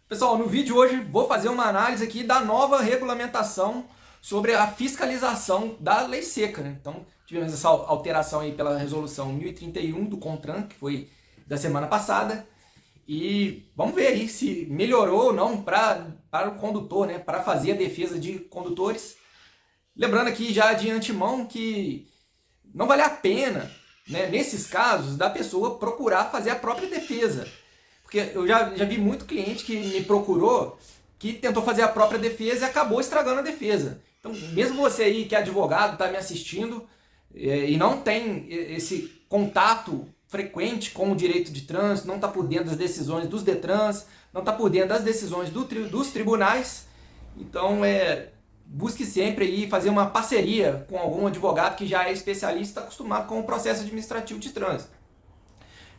Pessoal, no vídeo de hoje vou fazer uma análise aqui da nova regulamentação sobre a fiscalização da lei seca, né? Então, tivemos essa alteração aí pela resolução 1031 do CONTRAN, que foi da semana passada, e vamos ver aí se melhorou ou não para o condutor, né? Para fazer a defesa de condutores. Lembrando aqui já de antemão que não vale a pena, né, nesses casos, da pessoa procurar fazer a própria defesa. Porque eu já vi muito cliente que me procurou, que tentou fazer a própria defesa e acabou estragando a defesa. Então, mesmo você aí que é advogado, está me assistindo e não tem esse contato frequente com o direito de trânsito, não está por dentro das decisões dos DETRANs, não está por dentro das decisões dos tribunais, então busque sempre aí fazer uma parceria com algum advogado que já é especialista, acostumado com o processo administrativo de trânsito.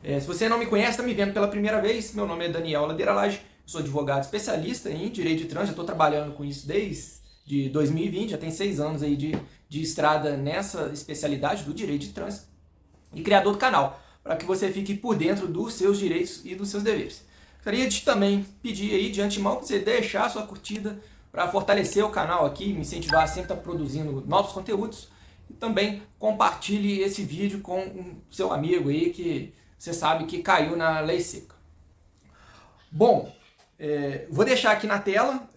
Se você não me conhece, está me vendo pela primeira vez, meu nome é Daniel Ladeira Lage, sou advogado especialista em direito de trânsito, estou trabalhando com isso desde 2020, já tem 6 anos aí de estrada nessa especialidade do direito de trânsito e criador do canal, para que você fique por dentro dos seus direitos e dos seus deveres. Gostaria de também pedir aí de antemão para você deixar a sua curtida para fortalecer o canal aqui, me incentivar a sempre estar produzindo novos conteúdos e também compartilhe esse vídeo com o seu amigo aí que você sabe que caiu na lei seca. Bom, vou deixar aqui na tela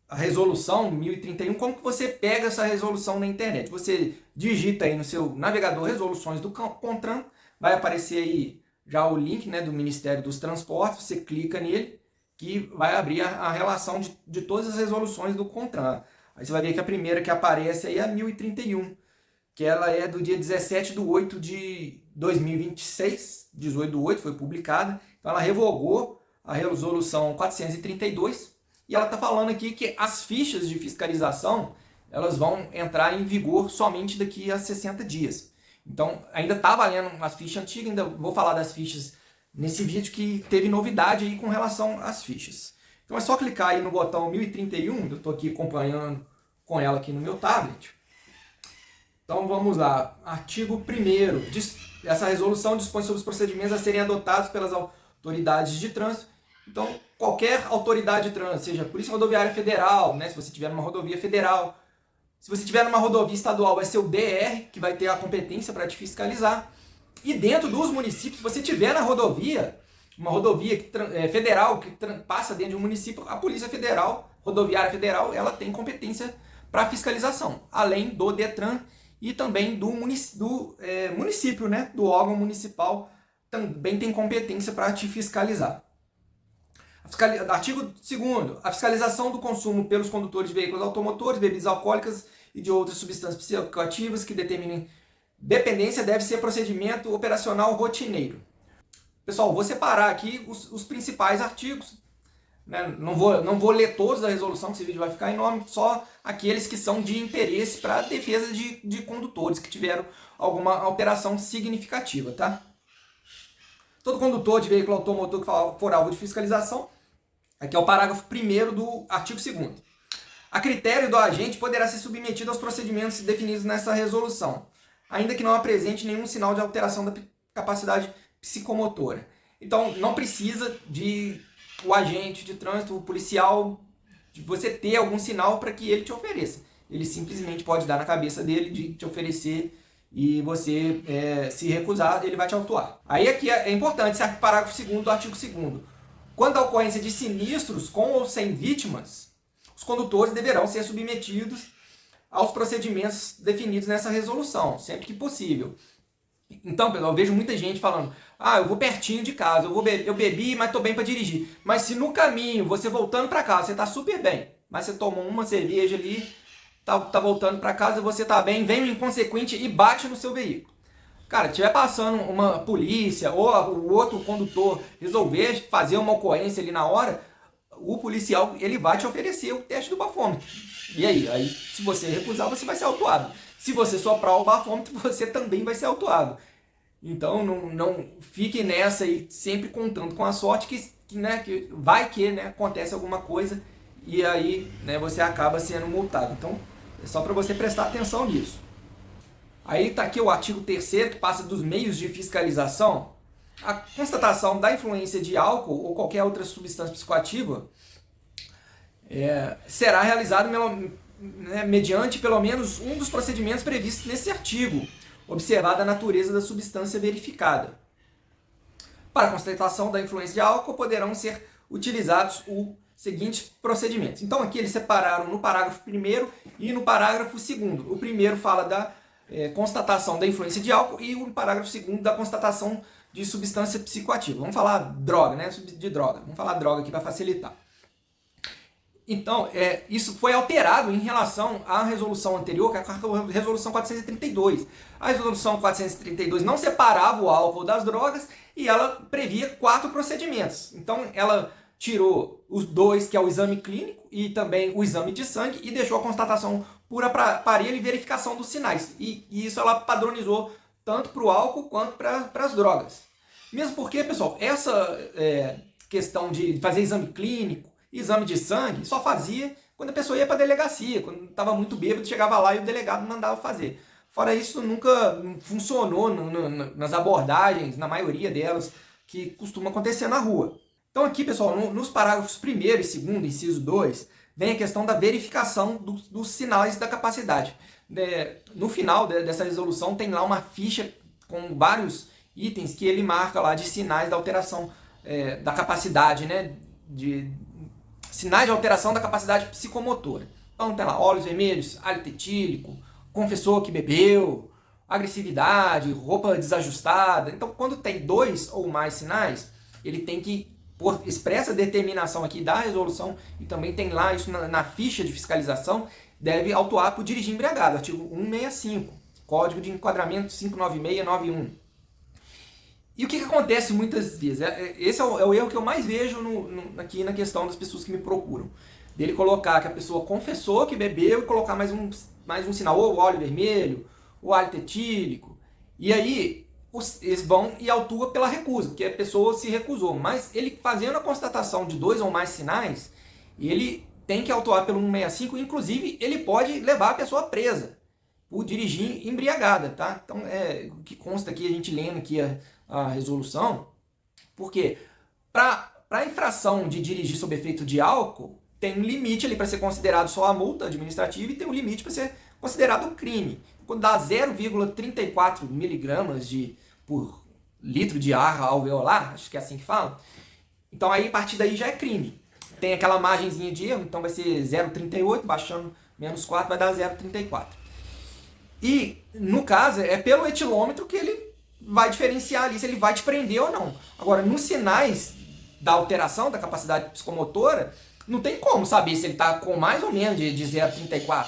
a resolução 1031, como que você pega essa resolução na internet. Você digita aí no seu navegador resoluções do CONTRAN, vai aparecer aí já o link, né, do Ministério dos Transportes, você clica nele, que vai abrir a relação de todas as resoluções do CONTRAN. Aí você vai ver que a primeira que aparece aí é a 1031, que ela é do dia 17/8 de 2026, 18/8 foi publicada, então ela revogou a resolução 432 e ela está falando aqui que as fichas de fiscalização elas vão entrar em vigor somente daqui a 60 dias. Então ainda está valendo as fichas antigas, ainda vou falar das fichas nesse vídeo que teve novidade aí com relação às fichas. Então é só clicar aí no botão 1031, eu estou aqui acompanhando com ela aqui no meu tablet. Então vamos lá, artigo 1º, essa resolução dispõe sobre os procedimentos a serem adotados pelas autoridades de trânsito. Então qualquer autoridade de trânsito, seja Polícia Rodoviária Federal, né, se você tiver numa rodovia federal, se você tiver numa rodovia estadual vai ser o DR, que vai ter a competência para te fiscalizar. E dentro dos municípios, se você tiver na rodovia, uma rodovia federal que passa dentro de um município, a Polícia Federal, Rodoviária Federal, ela tem competência para fiscalização, além do DETRAN e também do município, né, do órgão municipal, também tem competência para te fiscalizar. Artigo 2º, a fiscalização do consumo pelos condutores de veículos automotores, bebidas alcoólicas e de outras substâncias psicoativas que determinem dependência deve ser procedimento operacional rotineiro. Pessoal, vou separar aqui os principais artigos, né? Não vou ler todos da resolução, que esse vídeo vai ficar enorme, só aqueles que são de interesse para a defesa de condutores que tiveram alguma alteração significativa, tá? Todo condutor de veículo automotor que for alvo de fiscalização, aqui é o parágrafo 1º do artigo 2º. A critério do agente poderá ser submetido aos procedimentos definidos nessa resolução, ainda que não apresente nenhum sinal de alteração da capacidade psicomotora. Então, não precisa de o agente de trânsito, o policial, de você ter algum sinal para que ele te ofereça. Ele simplesmente pode dar na cabeça dele de te oferecer e você se recusar, ele vai te autuar. Aí aqui é importante esse parágrafo 2º do artigo 2º. Quando a ocorrência de sinistros com ou sem vítimas, os condutores deverão ser submetidos aos procedimentos definidos nessa resolução, sempre que possível. Então, pessoal, eu vejo muita gente falando, eu vou pertinho de casa, eu bebi, mas estou bem para dirigir. Mas se no caminho, você voltando para casa, você está super bem, mas você tomou uma cerveja ali, tá voltando para casa, você está bem, vem um inconsequente e bate no seu veículo. Cara, se estiver passando uma polícia ou o outro condutor resolver fazer uma ocorrência ali na hora, o policial ele vai te oferecer o teste do bafômetro. E aí, se você recusar, você vai ser autuado. Se você soprar o bafômetro, você também vai ser autuado. Então, não fique nessa aí, sempre contando com a sorte que vai que acontece alguma coisa e aí você acaba sendo multado. Então, é só para você prestar atenção nisso. Aí está aqui o artigo 3º, que passa dos meios de fiscalização. a constatação da influência de álcool ou qualquer outra substância psicoativa será realizada mediante pelo menos um dos procedimentos previstos nesse artigo, observada a natureza da substância verificada. Para a constatação da influência de álcool poderão ser utilizados os seguintes procedimentos. Então aqui eles separaram no parágrafo 1º e no parágrafo 2º. O primeiro fala da constatação da influência de álcool e o parágrafo 2º da constatação de substância psicoativa. Vamos falar droga, né? De droga. Vamos falar droga aqui para facilitar. Então, isso foi alterado em relação à resolução anterior, que é a resolução 432. A resolução 432 não separava o álcool das drogas e ela previa 4 procedimentos. Então, ela tirou os 2, que é o exame clínico e também o exame de sangue, e deixou a constatação por aparelho e verificação dos sinais. E isso ela padronizou tanto para o álcool quanto para as drogas. Mesmo porque, pessoal, essa questão de fazer exame clínico, exame de sangue, só fazia quando a pessoa ia para a delegacia, quando estava muito bêbado, chegava lá e o delegado mandava fazer. Fora isso, nunca funcionou nas abordagens, na maioria delas, que costuma acontecer na rua. Então aqui, pessoal, nos parágrafos 1º e 2º, inciso 2, vem a questão da verificação dos sinais da capacidade. No final dessa resolução tem lá uma ficha com vários itens que ele marca lá de sinais da alteração da capacidade, né, sinais de alteração da capacidade psicomotora. Então tem lá olhos vermelhos, hálito etílico, confessor que bebeu, agressividade, roupa desajustada. Então quando tem 2 ou mais sinais, ele tem que, por expressa determinação aqui da resolução, e também tem lá isso na ficha de fiscalização, deve autuar por dirigir embriagado, artigo 165, Código de Enquadramento 59691. E o que acontece muitas vezes? Esse é o erro que eu mais vejo aqui na questão das pessoas que me procuram. Dele colocar que a pessoa confessou que bebeu e colocar mais um sinal, ou o óleo vermelho, o hálito etílico. E aí eles vão e autuam pela recusa, porque a pessoa se recusou. Mas ele fazendo a constatação de 2 ou mais sinais, ele tem que autuar pelo 165, inclusive ele pode levar a pessoa presa por dirigir embriagada, tá? Então, o que consta aqui, a gente lendo aqui a resolução, porque para a infração de dirigir sob efeito de álcool, tem um limite ali para ser considerado só a multa administrativa e tem um limite para ser considerado um crime. Quando dá 0,34 miligramas por litro de ar alveolar, acho que é assim que fala, então aí a partir daí já é crime. Tem aquela margenzinha de erro, então vai ser 0,38, baixando menos 4 vai dar 0,34. E, no caso, é pelo etilômetro que ele vai diferenciar ali se ele vai te prender ou não. Agora, nos sinais da alteração da capacidade psicomotora, não tem como saber se ele está com mais ou menos de 0,34.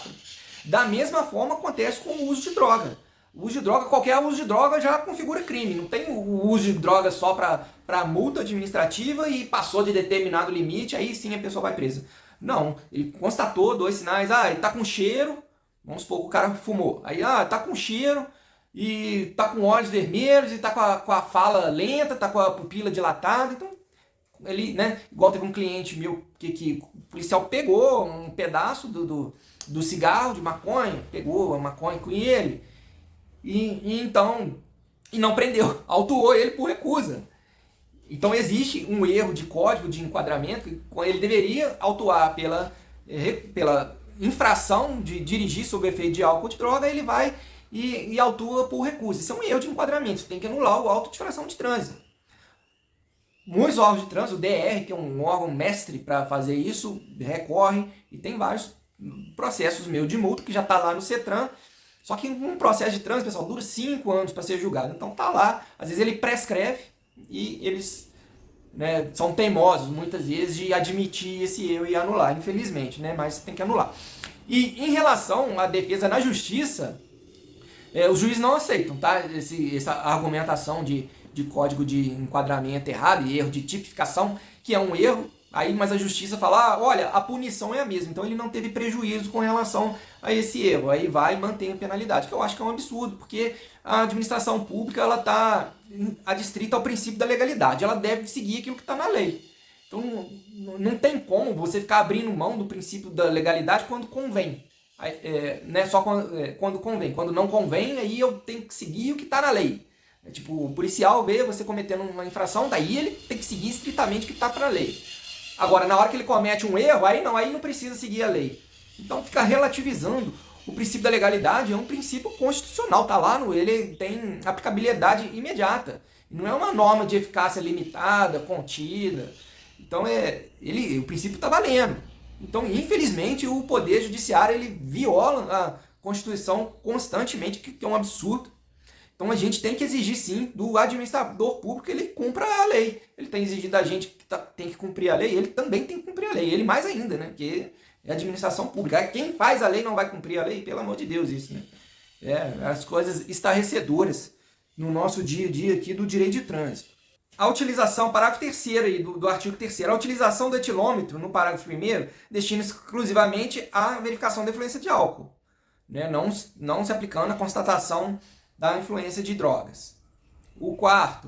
Da mesma forma acontece com o uso de droga. O uso de droga, qualquer uso de droga já configura crime. Não tem o uso de droga só para multa administrativa e passou de determinado limite, aí sim a pessoa vai presa. Não, ele constatou 2 sinais, ele está com cheiro. Vamos supor que o cara fumou. Aí, tá com cheiro, e tá com olhos vermelhos, e tá com a fala lenta, tá com a pupila dilatada. Então, ele, né? Igual teve um cliente meu que o policial pegou um pedaço do cigarro de maconha, pegou a maconha com ele, e não prendeu, autuou ele por recusa. Então, existe um erro de código de enquadramento, que ele deveria autuar pela infração de dirigir sob efeito de álcool ou de droga, ele vai e autua por recusa. Isso é um erro de enquadramento, você tem que anular o auto de infração de trânsito. Muitos órgãos de trânsito, o DR, que é um órgão mestre para fazer isso, recorre, e tem vários processos meio de multa que já está lá no CETRAN, só que um processo de trânsito, pessoal, dura 5 anos para ser julgado. Então tá lá, às vezes ele prescreve e eles, né, são teimosos muitas vezes de admitir esse erro e anular, infelizmente, né, mas tem que anular. E em relação à defesa na justiça, os juízes não aceitam, tá, essa argumentação de código de enquadramento errado e erro de tipificação, que é um erro, aí, mas a justiça fala, olha, a punição é a mesma, então ele não teve prejuízo com relação a esse erro, aí vai e mantém a penalidade, que eu acho que é um absurdo, porque a administração pública ela está adstrita ao princípio da legalidade, ela deve seguir aquilo que está na lei. Então não tem como você ficar abrindo mão do princípio da legalidade quando convém. Não é só quando convém. Quando não convém, aí eu tenho que seguir o que está na lei. É tipo, o policial vê você cometendo uma infração, daí ele tem que seguir estritamente o que está para a lei. Agora, na hora que ele comete um erro, aí não precisa seguir a lei. Então fica relativizando. O princípio da legalidade é um princípio constitucional, tá lá, ele tem aplicabilidade imediata. Não é uma norma de eficácia limitada, contida. Então o princípio está valendo. Então, infelizmente, o Poder Judiciário ele viola a Constituição constantemente, que é um absurdo. Então a gente tem que exigir sim do administrador público que ele cumpra a lei. Ele tem exigido da gente que tem que cumprir a lei, ele também tem que cumprir a lei. Ele mais ainda, né? Porque é administração pública. Quem faz a lei não vai cumprir a lei, pelo amor de Deus, isso, né? As coisas estarrecedoras no nosso dia a dia aqui do direito de trânsito. A utilização, parágrafo 3º aí do artigo 3º, a utilização do etilômetro no parágrafo 1º destina exclusivamente à verificação da influência de álcool, né? Não se aplicando à constatação da influência de drogas. O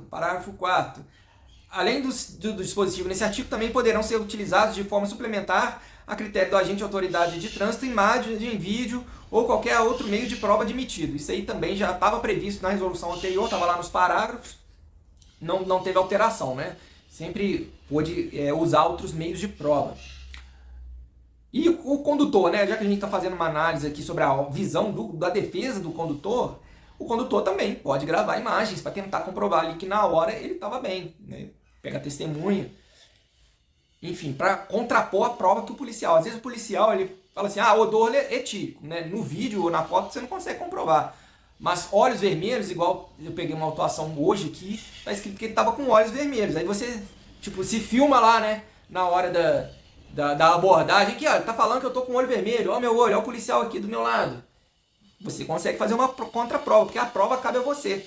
parágrafo 4º, além do dispositivo nesse artigo, também poderão ser utilizados de forma suplementar a critério do agente de autoridade de trânsito, imagem, em vídeo ou qualquer outro meio de prova admitido. Isso aí também já estava previsto na resolução anterior, estava lá nos parágrafos, não teve alteração, né? Sempre pôde usar outros meios de prova. E o condutor, né? Já que a gente está fazendo uma análise aqui sobre a visão da defesa do condutor, o condutor também pode gravar imagens para tentar comprovar ali que na hora ele estava bem, né? Pegar testemunha, enfim, para contrapor a prova que o policial. Às vezes o policial ele fala assim, odor etílico, né? No vídeo ou na foto você não consegue comprovar. Mas olhos vermelhos, igual eu peguei uma autuação hoje aqui, tá escrito que ele estava com olhos vermelhos. Aí você, tipo, se filma lá, né? Na hora da abordagem, aqui, ó, tá falando que eu tô com o olho vermelho, ó meu olho, ó o policial aqui do meu lado. Você consegue fazer uma contraprova, porque a prova cabe a você.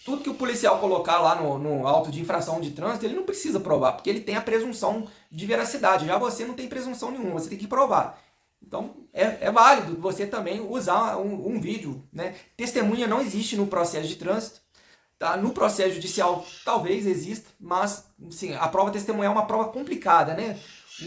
Tudo que o policial colocar lá no auto de infração de trânsito, ele não precisa provar, porque ele tem a presunção de veracidade. Já você não tem presunção nenhuma, você tem que provar. Então, é válido você também usar um vídeo, né? Testemunha não existe no processo de trânsito. Tá? No processo judicial, talvez exista, mas sim, a prova testemunhal é uma prova complicada, né?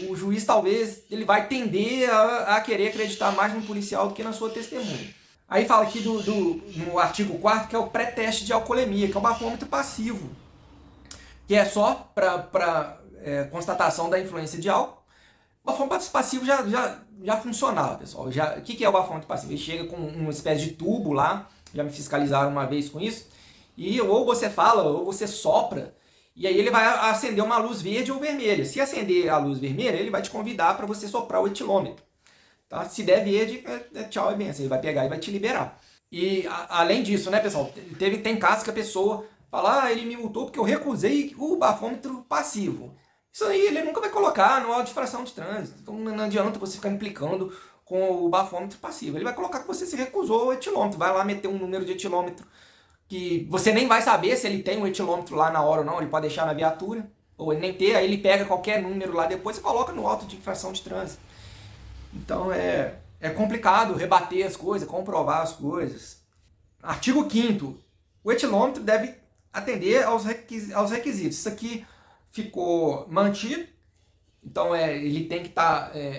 O juiz, talvez, ele vai tender a querer acreditar mais no policial do que na sua testemunha. Aí fala aqui no artigo 4º, que é o pré-teste de alcoolemia, que é o bafômetro passivo, que é só para constatação da influência de álcool. O bafômetro passivo já funcionava, pessoal. O que é o bafômetro passivo? Ele chega com uma espécie de tubo lá, já me fiscalizaram uma vez com isso, e ou você fala, ou você sopra, e aí ele vai acender uma luz verde ou vermelha. Se acender a luz vermelha, ele vai te convidar para você soprar o etilômetro. Tá? Se der verde, tchau, é benção. Ele vai pegar e vai te liberar. E além disso, né, pessoal, tem casos que a pessoa fala, ele me multou porque eu recusei o bafômetro passivo. Isso aí ele nunca vai colocar no auto de infração de trânsito. Então não adianta você ficar implicando com o bafômetro passivo. Ele vai colocar que você se recusou o etilômetro. Vai lá meter um número de etilômetro que você nem vai saber se ele tem um etilômetro lá na hora ou não. Ele pode deixar na viatura, ou ele nem ter. Aí ele pega qualquer número lá depois e coloca no auto de infração de trânsito. Então é complicado rebater as coisas, comprovar as coisas. Artigo 5º. O etilômetro deve atender aos requisitos. Isso aqui ficou mantido. Então ele tem que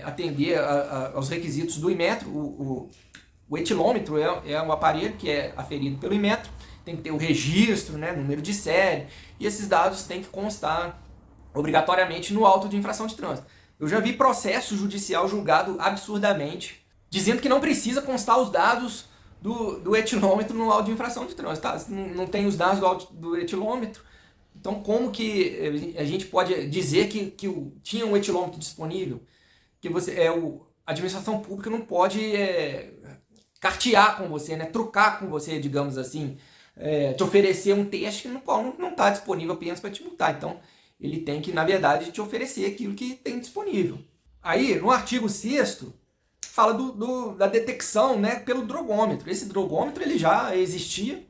atender aos requisitos do Inmetro. O etilômetro é um aparelho que é aferido pelo Inmetro. Tem que ter o registro, né, número de série. E esses dados têm que constar obrigatoriamente no auto de infração de trânsito. Eu já vi processo judicial julgado absurdamente, dizendo que não precisa constar os dados do etilômetro no auto de infração de trânsito. Tá? Não tem os dados do etilômetro. Então, como que a gente pode dizer que tinha um etilômetro disponível? Que a administração pública não pode cartear com você, né? Trucar com você, digamos assim, te oferecer um teste que não está disponível apenas para te multar. Então, ele tem que, na verdade, te oferecer aquilo que tem disponível. Aí, no artigo 6º, fala da detecção, né, pelo drogômetro. Esse drogômetro ele já existia,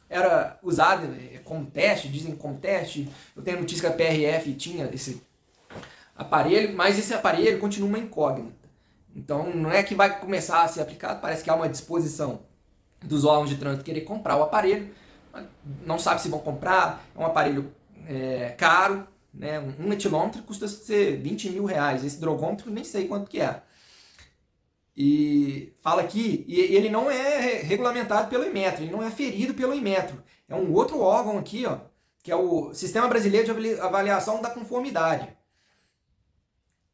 era usado como teste, dizem como teste. Eu tenho notícia que a PRF tinha esse aparelho, mas esse aparelho continua uma incógnita. Então, não é que vai começar a ser aplicado, parece que há uma disposição dos órgãos de trânsito querer comprar o aparelho, não sabe se vão comprar, é um aparelho caro, né? Um etilômetro custa ser 20 mil reais, esse drogômetro nem sei quanto que é. E fala aqui, e ele não é regulamentado pelo Inmetro, ele não é aferido pelo Inmetro, é um outro órgão aqui, ó, que é o Sistema Brasileiro de Avaliação da Conformidade.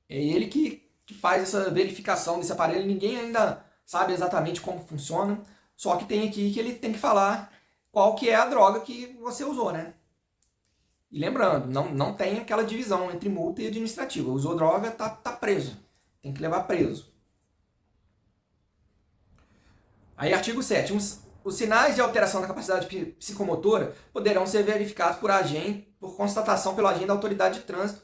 É ele que faz essa verificação desse aparelho. Ninguém ainda sabe exatamente como funciona, só que tem aqui que ele tem que falar qual que é a droga que você usou, né? E lembrando, não tem aquela divisão entre multa e administrativa. Usou droga, tá preso. Tem que levar preso. Aí, artigo 7. Os sinais de alteração da capacidade psicomotora poderão ser verificados por constatação pelo agente da autoridade de trânsito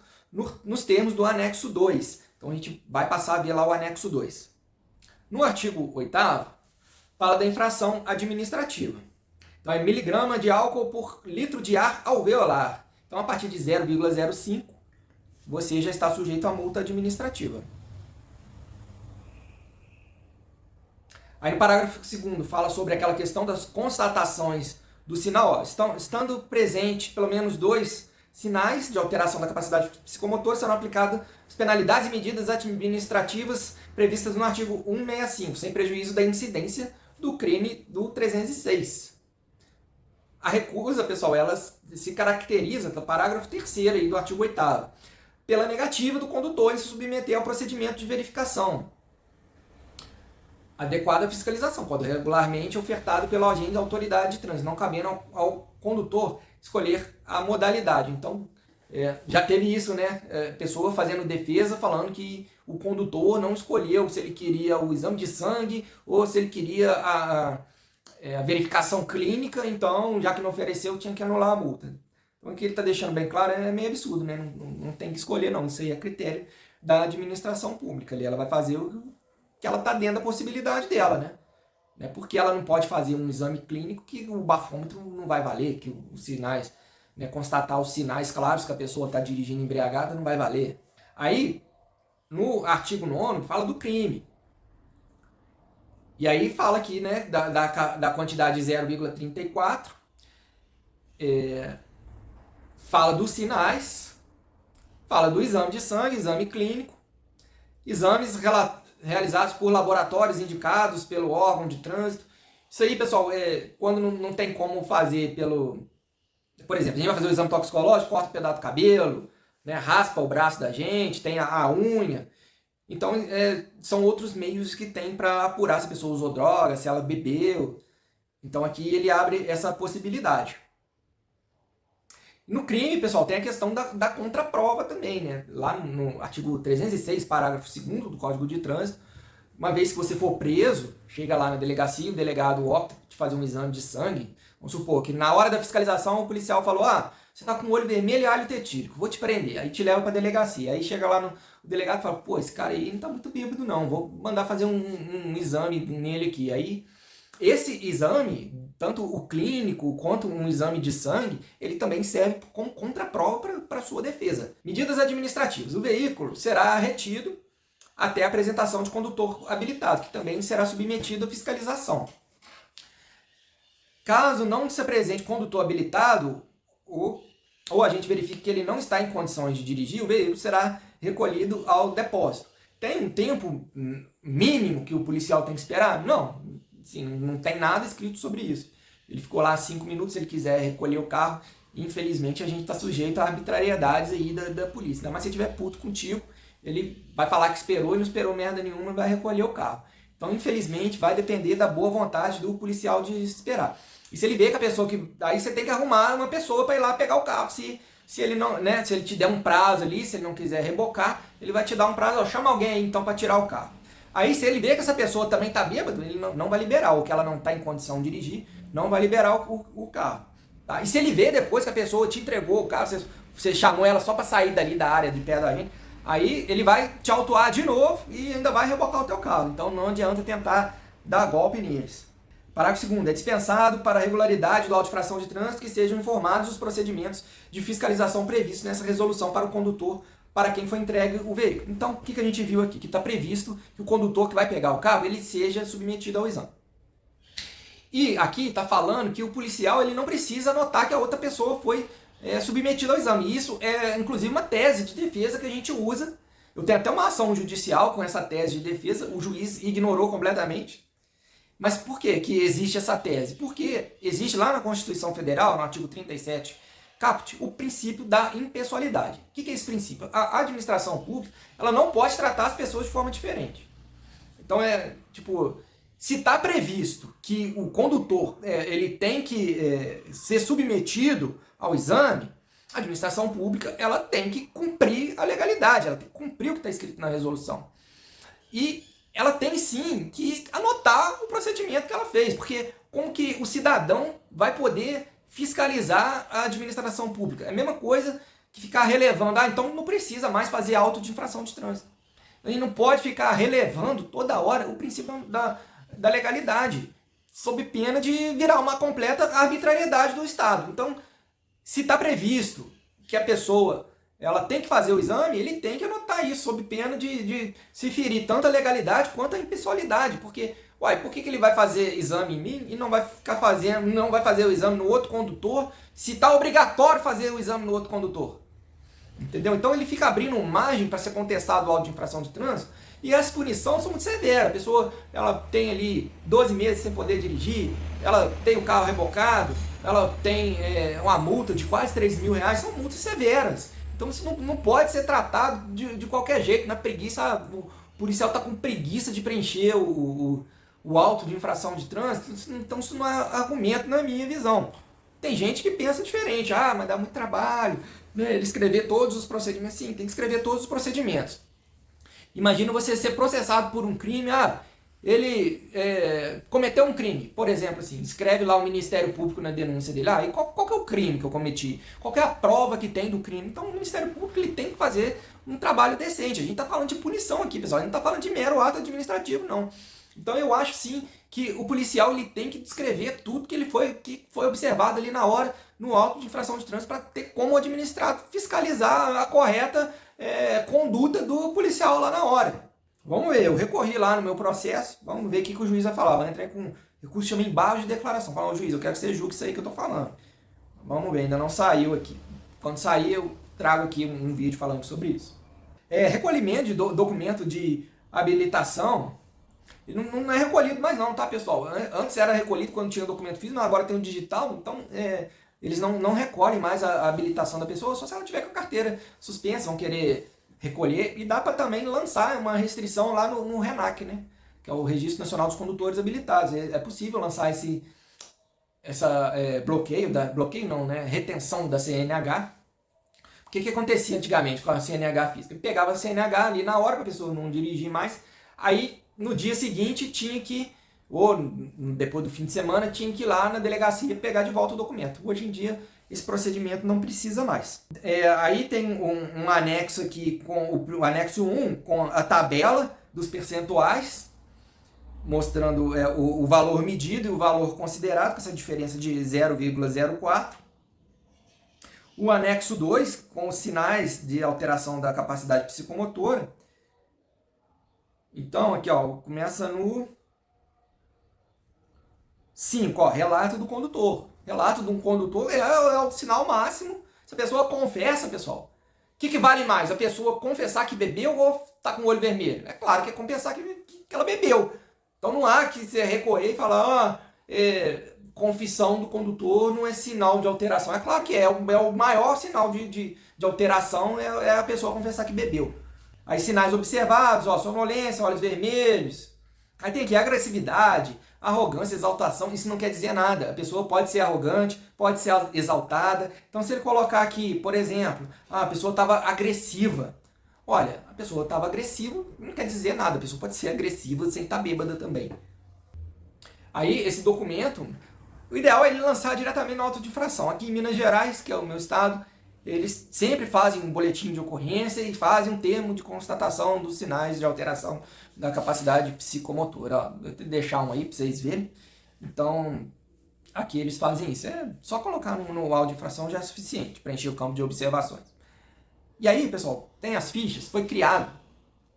nos termos do anexo 2. Então, a gente vai passar a ver lá o anexo 2. No artigo 8º, fala da infração administrativa. Então, é miligrama de álcool por litro de ar alveolar. Então, a partir de 0,05, você já está sujeito à multa administrativa. Aí no parágrafo 2º fala sobre aquela questão das constatações do sinal. Ó, estando presente pelo menos 2 sinais de alteração da capacidade psicomotora, serão aplicadas as penalidades e medidas administrativas previstas no artigo 165, sem prejuízo da incidência do crime do 306. A recusa, pessoal, ela se caracteriza, no parágrafo 3º aí do artigo 8º, pela negativa do condutor em se submeter ao procedimento de verificação adequada fiscalização, quando regularmente ofertado pelo agente da autoridade de trânsito, não cabendo ao condutor escolher a modalidade. Então, já teve isso, né? Pessoa fazendo defesa falando que o condutor não escolheu se ele queria o exame de sangue ou se ele queria a verificação clínica, então, já que não ofereceu, tinha que anular a multa. Então, o que ele está deixando bem claro é meio absurdo, né? Não tem que escolher, não. Isso aí é critério da administração pública. Ali ela vai fazer o que ela está dentro da possibilidade dela, né? Não é porque ela não pode fazer um exame clínico que o bafômetro não vai valer, que os sinais, né, constatar os sinais claros que a pessoa está dirigindo embriagada não vai valer. Aí, no artigo 9º, fala do crime. E aí fala aqui, né, da quantidade de 0,34, fala dos sinais, fala do exame de sangue, exame clínico, exames realizados por laboratórios indicados pelo órgão de trânsito. Isso aí, pessoal, quando não tem como fazer pelo... Por exemplo, a gente vai fazer o exame toxicológico, corta um pedaço do cabelo, né, raspa o braço da gente, tem a unha. Então, são outros meios que tem para apurar se a pessoa usou droga, se ela bebeu. Então, aqui ele abre essa possibilidade. No crime, pessoal, tem a questão da contraprova também, né? Lá no artigo 306, parágrafo 2º do Código de Trânsito, uma vez que você for preso, chega lá na delegacia, o delegado opta de fazer um exame de sangue. Vamos supor que na hora da fiscalização o policial falou: você tá com o olho vermelho e hálito etílico, vou te prender. Aí te leva pra delegacia. Aí chega lá o delegado e fala: pô, esse cara aí não tá muito bêbado não, vou mandar fazer um exame nele aqui. Aí esse exame, tanto o clínico quanto um exame de sangue, ele também serve como contraprova para sua defesa. Medidas administrativas. O veículo será retido até a apresentação de condutor habilitado, que também será submetido à fiscalização. Caso não se apresente condutor habilitado, ou a gente verifique que ele não está em condições de dirigir, o veículo será recolhido ao depósito. Tem um tempo mínimo que o policial tem que esperar? Não. Sim, não tem nada escrito sobre isso. Ele ficou lá 5 minutos, se ele quiser recolher o carro. Infelizmente, a gente está sujeito a arbitrariedades aí da polícia. Mas se ele estiver puto contigo, ele vai falar que esperou e não esperou merda nenhuma e vai recolher o carro. Então, infelizmente, vai depender da boa vontade do policial de esperar. E se ele vê que a pessoa que... Aí você tem que arrumar uma pessoa para ir lá pegar o carro. Se ele não, né, se ele te der um prazo ali, se ele não quiser rebocar, ele vai te dar um prazo, chama alguém aí então para tirar o carro. Aí se ele vê que essa pessoa também está bêbada, ele não vai liberar, ou que ela não está em condição de dirigir, não vai liberar o carro. Tá? E se ele vê depois que a pessoa te entregou o carro, você chamou ela só para sair dali da área de perto da gente, aí ele vai te autuar de novo e ainda vai rebocar o teu carro. Então não adianta tentar dar golpe neles. Parágrafo 2º. É dispensado para a regularidade do auto de infração de trânsito que sejam informados os procedimentos de fiscalização previstos nessa resolução para o condutor para quem foi entregue o veículo. Então, o que a gente viu aqui? Que está previsto que o condutor que vai pegar o carro, ele seja submetido ao exame. E aqui está falando que o policial ele não precisa anotar que a outra pessoa foi submetida ao exame. E isso é, inclusive, uma tese de defesa que a gente usa. Eu tenho até uma ação judicial com essa tese de defesa, o juiz ignorou completamente. Mas por que existe essa tese? Porque existe lá na Constituição Federal, no artigo 37, caput, o princípio da impessoalidade. O que é esse princípio? A administração pública, ela não pode tratar as pessoas de forma diferente. Então se está previsto que o condutor ele tem que ser submetido ao exame, a administração pública ela tem que cumprir a legalidade, ela tem que cumprir o que está escrito na resolução. E ela tem sim que anotar o procedimento que ela fez, porque como que o cidadão vai poder fiscalizar a administração pública? É a mesma coisa que ficar relevando, então não precisa mais fazer auto de infração de trânsito. E não pode ficar relevando toda hora o princípio da legalidade, sob pena de virar uma completa arbitrariedade do Estado. Então, se está previsto que a pessoa ela tem que fazer o exame, ele tem que anotar isso, sob pena de se ferir tanto a legalidade quanto a impessoalidade. Porque, por que ele vai fazer exame em mim e não vai fazer o exame no outro condutor, se está obrigatório fazer o exame no outro condutor? Entendeu? Então ele fica abrindo margem para ser contestado o auto de infração de trânsito, e as punições são muito severas. A pessoa ela tem ali 12 meses sem poder dirigir, ela tem o carro rebocado, ela tem uma multa de quase 3 mil reais, são multas severas. Então isso não pode ser tratado de qualquer jeito, na preguiça. O policial está com preguiça de preencher o auto de infração de trânsito, então isso não é argumento na minha visão. Tem gente que pensa diferente, mas dá muito trabalho, né, ele escrever todos os procedimentos. Sim, tem que escrever todos os procedimentos. Imagina você ser processado por um crime, ele cometeu um crime, por exemplo, assim, escreve lá o Ministério Público na denúncia dele, e qual que é o crime que eu cometi? Qual que é a prova que tem do crime? Então o Ministério Público ele tem que fazer um trabalho decente. A gente está falando de punição aqui, pessoal, a gente não está falando de mero ato administrativo, não. Então eu acho sim que o policial ele tem que descrever tudo que foi observado ali na hora, no auto de infração de trânsito, para ter como administrar, fiscalizar a correta conduta do policial lá na hora. Vamos ver, eu recorri lá no meu processo, vamos ver o que o juiz vai falar. Vai entrar com recurso que chama embargo de declaração. Fala, juiz, eu quero que você julgue isso aí que eu tô falando. Vamos ver, ainda não saiu aqui. Quando sair, eu trago aqui um vídeo falando sobre isso. Recolhimento de documento de habilitação, não é recolhido mais não, tá, pessoal? Antes era recolhido quando tinha documento físico, agora tem o digital, então eles não recolhem mais a habilitação da pessoa, só se ela tiver com a carteira suspensa, vão querer recolher. E dá para também lançar uma restrição lá no RENAC, né? Que é o Registro Nacional dos Condutores Habilitados. É possível lançar retenção da CNH. O que acontecia antigamente com a CNH física? Ele pegava a CNH ali na hora para a pessoa não dirigir mais, aí no dia seguinte tinha que, ou depois do fim de semana, tinha que ir lá na delegacia pegar de volta o documento. Hoje em dia esse procedimento não precisa mais. Aí tem um anexo aqui, com o anexo 1, com a tabela dos percentuais, mostrando o valor medido e o valor considerado, com essa diferença de 0,04. O anexo 2, com os sinais de alteração da capacidade psicomotora. Então, aqui, começa no 5, relato do condutor. Relato de um condutor é o sinal máximo. Se a pessoa confessa, pessoal, o que vale mais? A pessoa confessar que bebeu ou tá com o olho vermelho? É claro que é confessar que ela bebeu. Então não há que você recorrer e falar, confissão do condutor não é sinal de alteração. É claro que é o maior sinal de alteração é a pessoa confessar que bebeu. Aí sinais observados, sonolência, olhos vermelhos. Aí tem aqui agressividade, arrogância, exaltação. Isso não quer dizer nada. A pessoa pode ser arrogante, pode ser exaltada. Então se ele colocar aqui, por exemplo, a pessoa estava agressiva. Olha, a pessoa estava agressiva, não quer dizer nada. A pessoa pode ser agressiva sem estar bêbada também. Aí esse documento, o ideal é ele lançar diretamente no auto de infração. Aqui em Minas Gerais, que é o meu estado, eles sempre fazem um boletim de ocorrência e fazem um termo de constatação dos sinais de alteração da capacidade psicomotora. Vou deixar um aí para vocês verem. Então, aqui eles fazem isso. É só colocar no auto de infração já é suficiente, preencher o campo de observações. E aí, pessoal, tem as fichas, foi criado.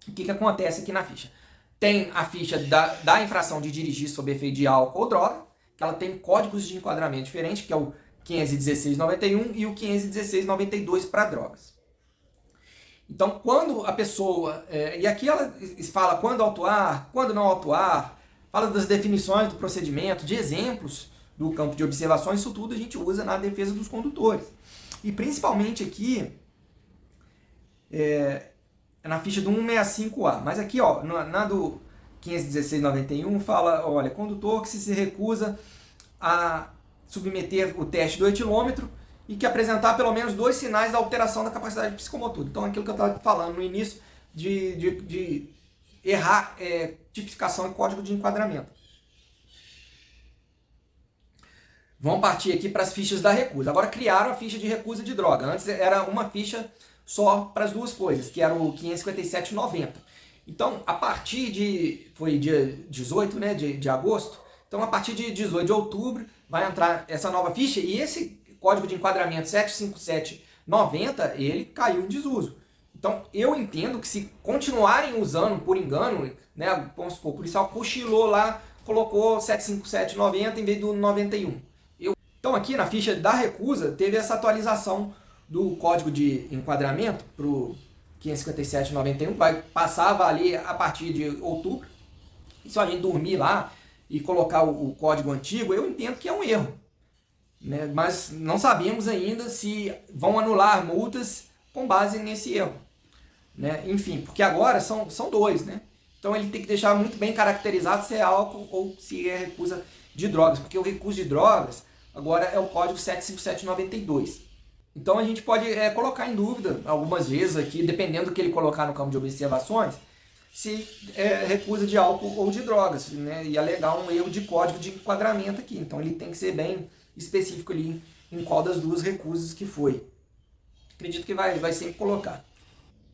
O que acontece aqui na ficha? Tem a ficha da infração de dirigir sob efeito de álcool ou droga, que ela tem códigos de enquadramento diferentes, que é o 51691 e o 51692 para drogas. Então, quando a pessoa... e aqui ela fala quando autuar, quando não autuar, fala das definições do procedimento, de exemplos do campo de observações, isso tudo a gente usa na defesa dos condutores. E principalmente aqui, na ficha do 165A. Mas aqui, ó, na do 51691 fala, olha, condutor que se recusa a submeter o teste do etilômetro e que apresentar pelo menos 2 sinais da alteração da capacidade psicomotora. Então, aquilo que eu estava falando no início de errar tipificação e código de enquadramento. Vamos partir aqui para as fichas da recusa. Agora criaram a ficha de recusa de droga. Antes era uma ficha só para as duas coisas, que era o 55790. Então, a partir de... foi dia 18, né, de agosto. Então, a partir de 18 de outubro, vai entrar essa nova ficha e esse código de enquadramento 75790, ele caiu em desuso. Então, eu entendo que se continuarem usando por engano, né, vamos supor, o policial cochilou lá, colocou 75790 em vez do 91. Então, aqui na ficha da recusa, teve essa atualização do código de enquadramento para o 55791, vai passar a valer a partir de outubro. E se a gente dormir lá e colocar o código antigo, eu entendo que é um erro, né? Mas não sabemos ainda se vão anular multas com base nesse erro, né? Enfim, porque agora são 2, né? Então ele tem que deixar muito bem caracterizado se é álcool ou se é recusa de drogas, porque o recuso de drogas agora é o código 75792. Então a gente pode colocar em dúvida algumas vezes aqui, dependendo do que ele colocar no campo de observações, se recusa de álcool ou de drogas, né? E alegar um erro de código de enquadramento aqui. Então ele tem que ser bem específico ali em qual das duas recusas que foi. Acredito que vai sempre colocar.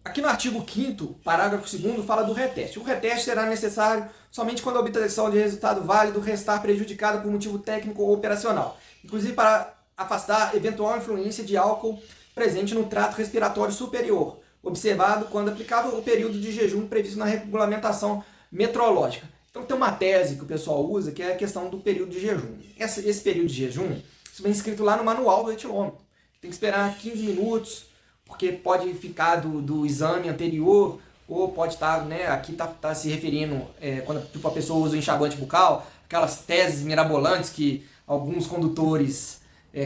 Aqui no artigo 5º, parágrafo 2º, fala do reteste. O reteste será necessário somente quando a obtenção de resultado válido restar prejudicada por motivo técnico ou operacional, inclusive para afastar eventual influência de álcool presente no trato respiratório superior, observado quando aplicável o período de jejum previsto na regulamentação metrológica. Então tem uma tese que o pessoal usa, que é a questão do período de jejum. Esse período de jejum, isso vem escrito lá no manual do etilômetro. Tem que esperar 15 minutos, porque pode ficar do exame anterior, ou pode estar, né, aqui tá se referindo, quando tipo, a pessoa usa o enxaguante bucal, aquelas teses mirabolantes que alguns condutores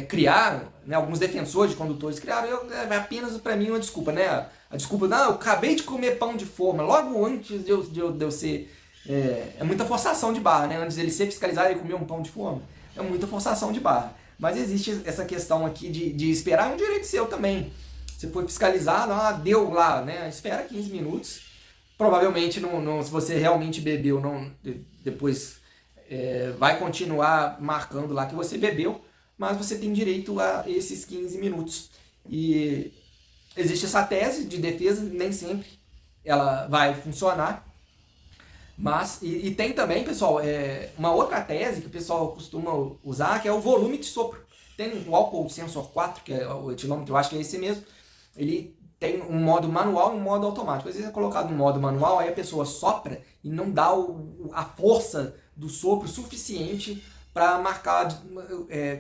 criaram, né, alguns defensores de condutores criaram, é apenas para mim uma desculpa, né? A desculpa, não, eu acabei de comer pão de forma, logo antes de eu ser... É muita forçação de barra, né? Antes dele ser fiscalizado e comer um pão de forma, é muita forçação de barra. Mas existe essa questão aqui de esperar, é um direito seu também. Você foi fiscalizado, deu lá, né? Espera 15 minutos. Provavelmente, se você realmente bebeu, depois vai continuar marcando lá que você bebeu, mas você tem direito a esses 15 minutos. E existe essa tese de defesa, nem sempre ela vai funcionar. Mas, e tem também, pessoal, uma outra tese que o pessoal costuma usar, que é o volume de sopro. Tem o álcool sensor 4, que é o etilômetro, eu acho que é esse mesmo. Ele tem um modo manual e um modo automático. Às vezes é colocado no modo manual, aí a pessoa sopra e não dá a força do sopro suficiente para marcar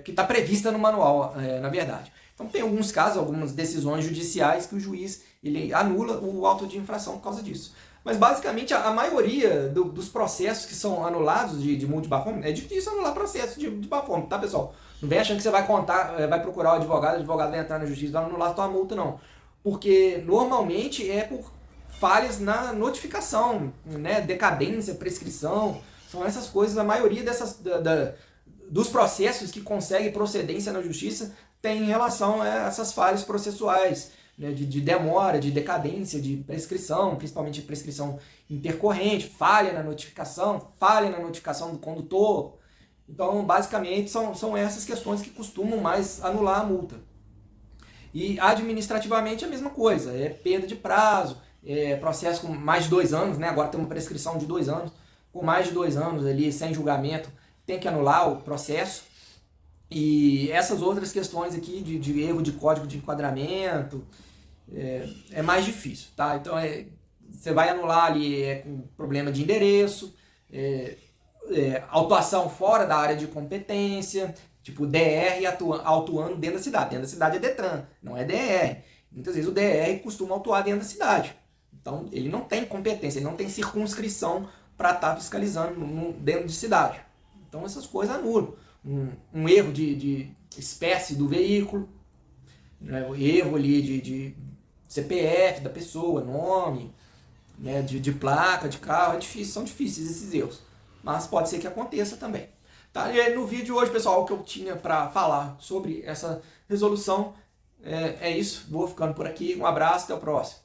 que está prevista no manual, na verdade. Então tem alguns casos, algumas decisões judiciais que o juiz ele anula o auto de infração por causa disso. Mas basicamente a maioria dos processos que são anulados de multa de bafômetro, é difícil anular processo de bafômetro, tá, pessoal? Não vem achando que você vai procurar o advogado vai entrar na justiça e vai anular a sua multa, não. Porque normalmente é por falhas na notificação, né? Decadência, prescrição, são essas coisas. A maioria dos processos que conseguem procedência na justiça tem relação a essas falhas processuais, né? De demora, de decadência, de prescrição, principalmente prescrição intercorrente, falha na notificação do condutor. Então, basicamente, são essas questões que costumam mais anular a multa. E administrativamente a mesma coisa, perda de prazo, processo com mais de 2 anos, né? Agora tem uma prescrição de 2 anos, com mais de 2 anos ali, sem julgamento, tem que anular o processo. E essas outras questões aqui de erro de código de enquadramento, é mais difícil, tá? Então, você vai anular ali com problema de endereço, autuação fora da área de competência, tipo DR autuando dentro da cidade. Dentro da cidade é DETRAN, não é DR. Muitas vezes o DR costuma autuar dentro da cidade. Então ele não tem competência, ele não tem circunscrição para estar fiscalizando dentro de cidade. Então essas coisas anulam. Um erro de espécie do veículo, né? O erro ali de CPF da pessoa, nome, né? de placa de carro, são difíceis esses erros. Mas pode ser que aconteça também. Tá? E aí, no vídeo de hoje, pessoal, o que eu tinha para falar sobre essa resolução é isso. Vou ficando por aqui. Um abraço, até o próximo.